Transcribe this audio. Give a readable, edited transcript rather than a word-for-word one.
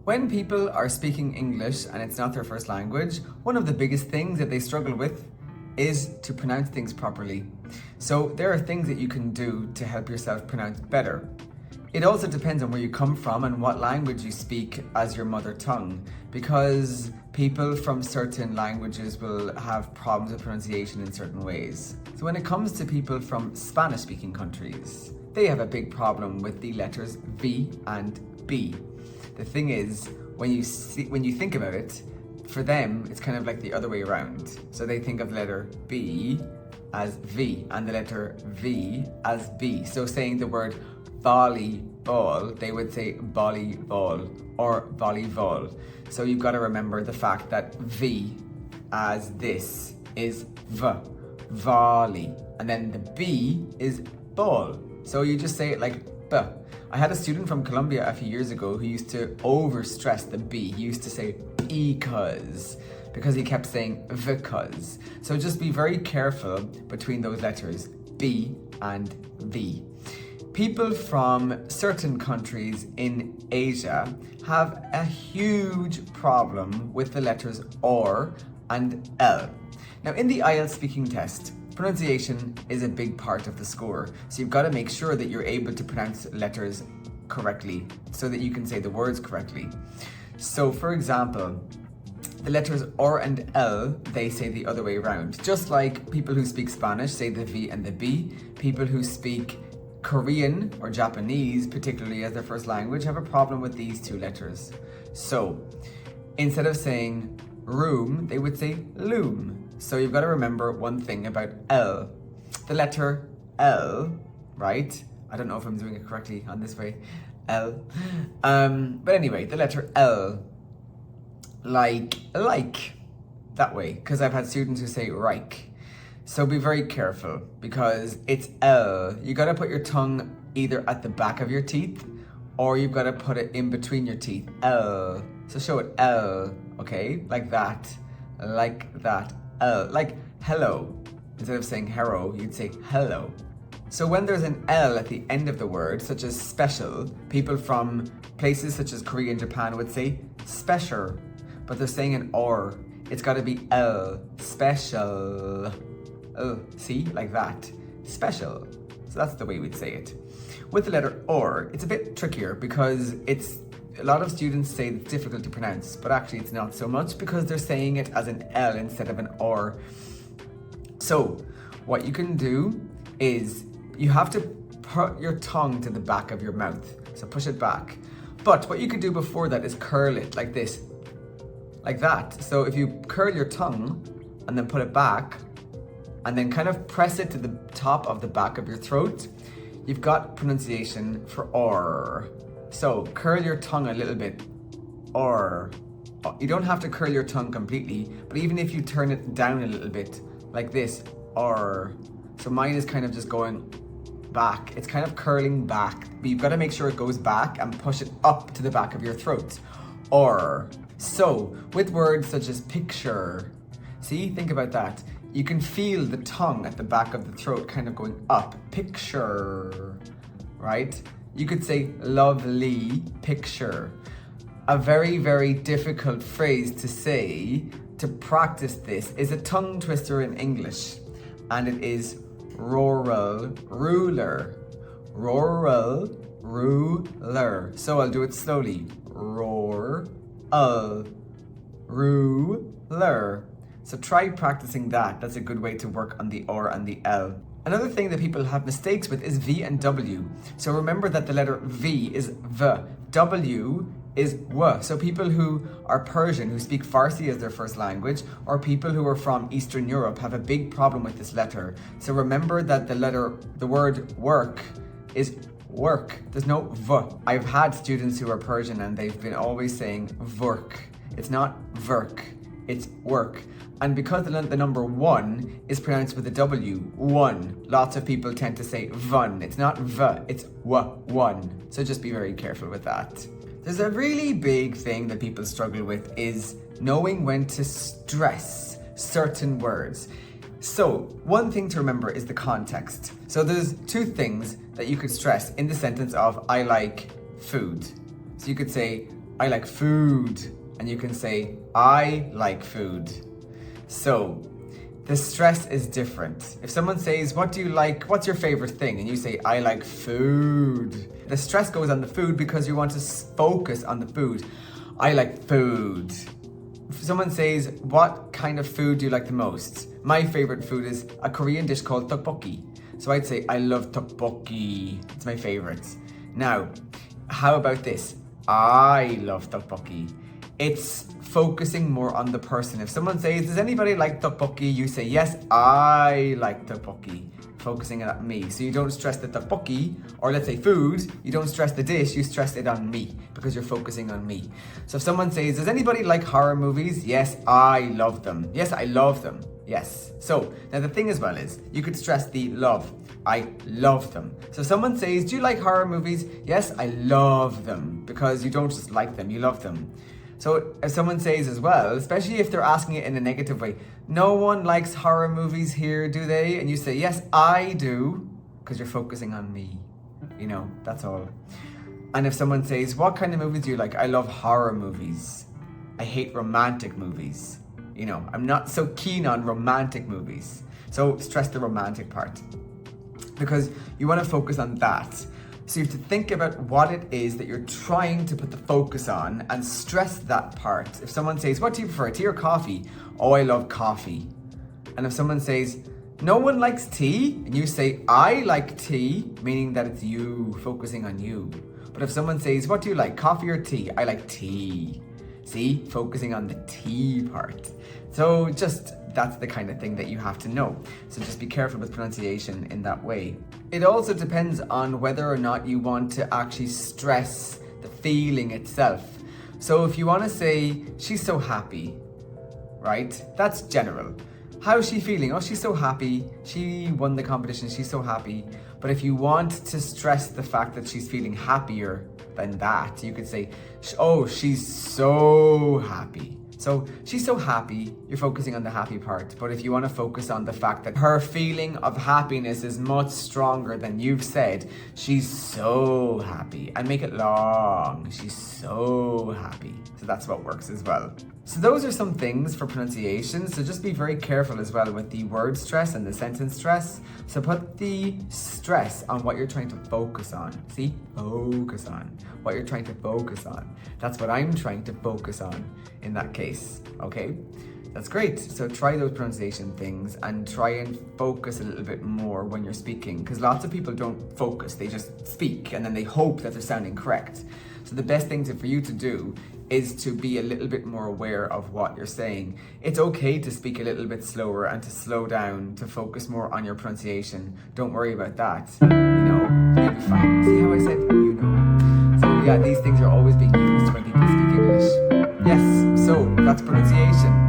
When people are speaking English and it's not their first language, one of the biggest things that they struggle with is to pronounce things properly. So there are things that you can do to help yourself pronounce better. It also depends on where you come from and what language you speak as your mother tongue, because people from certain languages will have problems with pronunciation in certain ways. So when it comes to people from Spanish-speaking countries, they have a big problem with the letters V and B. The thing is, when you think about it, for them, it's kind of like the other way around. So they think of the letter B as V and the letter V as B. So saying the word volleyball, they would say volleyball or volleyball. So you've got to remember the fact that V as this is V, volley. And then the B is ball. So you just say it like B. I had a student from Colombia a few years ago who used to overstress the B. He used to say because he kept saying because. So just be very careful between those letters, B and V. People from certain countries in Asia have a huge problem with the letters R and L. Now in the Ielts speaking test, pronunciation is a big part of the score. So you've got to make sure that you're able to pronounce letters correctly so that you can say the words correctly. So for example, the letters R and L, they say the other way around. Just like people who speak Spanish say the V and the B, people who speak Korean or Japanese, particularly as their first language, have a problem with these two letters. So instead of saying room, they would say loom. So you've got to remember one thing about L. The letter L, right? I don't know if I'm doing it correctly on this way. L. But anyway, the letter L, like, that way. Because I've had students who say Reich. So be very careful because it's L. You got to put your tongue either at the back of your teeth or you've got to put it in between your teeth. L. So show it L, okay? Like that. Like that. L. Like hello. Instead of saying hero, you'd say hello. So when there's an L at the end of the word, such as special, people from places such as Korea and Japan would say special. But they're saying an R. It's got to be L. Special. Oh, see? Like that. Special. So that's the way we'd say it. With the letter R, it's a bit trickier because a lot of students say it's difficult to pronounce, but actually it's not so much because they're saying it as an L instead of an R. So what you can do is you have to put your tongue to the back of your mouth. So push it back. But what you can do before that is curl it like this. Like that. So if you curl your tongue and then put it back and then kind of press it to the top of the back of your throat, you've got pronunciation for R. So curl your tongue a little bit. R. You don't have to curl your tongue completely, but even if you turn it down a little bit, like this, R. So mine is kind of just going back. It's kind of curling back, but you've got to make sure it goes back and push it up to the back of your throat. R. So with words such as picture, see, think about that. You can feel the tongue at the back of the throat kind of going up. Picture, right? You could say lovely picture. A very, very difficult phrase to say to practice this is a tongue twister in English, and it is rural ruler. Rural ruler. So I'll do it slowly. Roar, ruler. So try practicing that. That's a good way to work on the R and the L. Another thing that people have mistakes with is V and W. So remember that the letter V is V, W is W. So people who are Persian, who speak Farsi as their first language, or people who are from Eastern Europe have a big problem with this letter. So remember that the word work is work. There's no V. I've had students who are Persian and they've been always saying vork. It's not verk, it's work. And because the number 1 is pronounced with a W, one, lots of people tend to say vun. It's not v, it's one. So just be very careful with that. There's a really big thing that people struggle with is knowing when to stress certain words. So one thing to remember is the context. So there's two things that you could stress in the sentence of I like food. So you could say I like food, and you can say, I like food. So the stress is different. If someone says, what do you like? What's your favorite thing? And you say, I like food. The stress goes on the food because you want to focus on the food. I like food. If someone says, what kind of food do you like the most? My favorite food is a Korean dish called tteokbokki. So I'd say, I love tteokbokki. It's my favorite. Now, how about this? I love tteokbokki. It's focusing more on the person. If someone says, does anybody like tteokbokki? You say, yes, I like tteokbokki. Focusing on me. So you don't stress the tteokbokki, or let's say food, you don't stress the dish, you stress it on me because you're focusing on me. So if someone says, does anybody like horror movies? Yes, I love them. Yes, I love them. Yes. So now the thing as well is, you could stress the love. I love them. So if someone says, do you like horror movies? Yes, I love them, because you don't just like them, you love them. So if someone says as well, especially if they're asking it in a negative way, no one likes horror movies here, do they? And you say, yes, I do, because you're focusing on me. You know, that's all. And if someone says, what kind of movies do you like? I love horror movies. I hate romantic movies. You know, I'm not so keen on romantic movies. So stress the romantic part, because you want to focus on that. So you have to think about what it is that you're trying to put the focus on and stress that part. If someone says, what do you prefer, tea or coffee? Oh, I love coffee. And if someone says, no one likes tea, and you say, I like tea, meaning that it's you, focusing on you. But if someone says, what do you like, coffee or tea? I like tea. See, focusing on the tea part. So that's the kind of thing that you have to know. So just be careful with pronunciation in that way. It also depends on whether or not you want to actually stress the feeling itself. So if you want to say, she's so happy, right? That's general. How is she feeling? Oh, she's so happy. She won the competition. She's so happy. But if you want to stress the fact that she's feeling happier than that, you could say, oh, she's so happy. So she's so happy, you're focusing on the happy part. But if you want to focus on the fact that her feeling of happiness is much stronger than you've said, she's so happy, and make it long, she's so happy. So that's what works as well. So those are some things for pronunciation. So just be very careful as well with the word stress and the sentence stress. So put the stress on what you're trying to focus on. See? Focus on what you're trying to focus on. That's what I'm trying to focus on in that case. Okay? That's great. So try those pronunciation things and try and focus a little bit more when you're speaking, because lots of people don't focus. They just speak and then they hope that they're sounding correct. So the best thing for you to do is to be a little bit more aware of what you're saying. It's okay to speak a little bit slower and to slow down, to focus more on your pronunciation. Don't worry about that. You know, you'll be fine. See how I said, you know. So yeah, these things are always being used when people speak English. Yes, so that's pronunciation.